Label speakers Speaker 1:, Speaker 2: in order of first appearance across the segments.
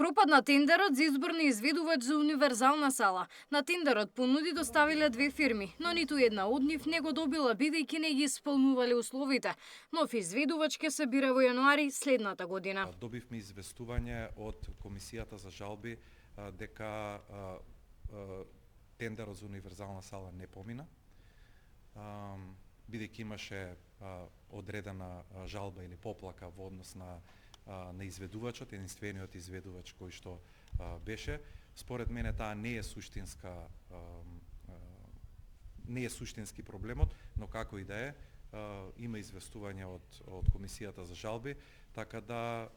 Speaker 1: Пропадна тендерот за избор на изведувач за универзална сала. На тендерот понуди доставиле две фирми, но ниту една од нив не го добила бидејќи не ги исполнувале условите. Нов изведувач ќе се бира во јануари следната година.
Speaker 2: Добивме известување од Комисијата за жалби дека тендерот за универзална сала не помина, бидејќи имаше одредена жалба или поплака во однос на изведувачот, единствениот изведувач кој што беше. Според мене таа не е суштински проблемот, но како и да е, има известување од Комисијата за жалби, така да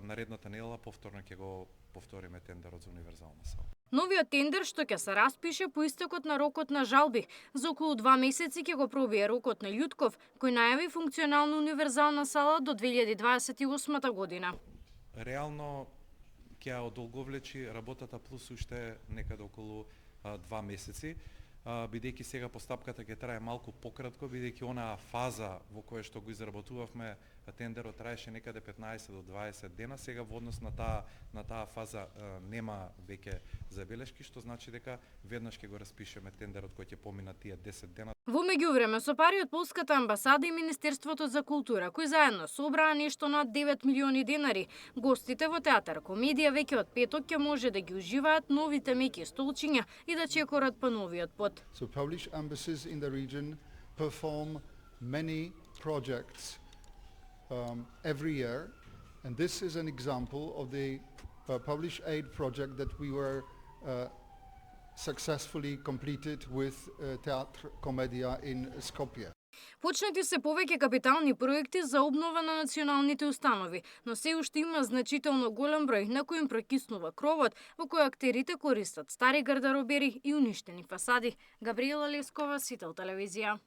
Speaker 2: наредната недела повторно ќе го повториме тендерот за универзална сала.
Speaker 1: Новиот тендер што ќе се распише по истекот на рокот на жалби. За околу 2 месеци ќе го пробие рокот на Љутков, кој најави функционална универзална сала до 2028 година.
Speaker 2: Реално ќе одолговлечи работата плюс уште некаде околу 2 месеци, бидејќи сега постапката ќе трае малку пократко, бидејќи онаа фаза во која што го изработувавме тендерот траеше некаде 15 до 20 дена, сега во однос на таа фаза нема веќе забелешки, што значи дека веднаш ќе го распишеме тендерот кој ќе помина тие 10 дена.
Speaker 1: Во меѓувреме, со пари од Полската амбасада и Министерството за култура, кои заедно собраа нешто над 9 милиони денари, гостите во театар комедија веќе од петок ќе може да ги уживаат новите меки столчиња и да чекорат по новиот пат.
Speaker 3: So Polish embassies in the region perform many projects every year, and this is an example of the Polish aid project that we were successfully completed with Teatr Komedia in Skopje.
Speaker 1: Почнати се повеќе капитални проекти за обнова на националните установи, но се уште има значително голем број на кои им прекиснува кровот, во кој актерите користат стари гардеробери и уништени фасади. Габриела Лескова, Сител телевизија.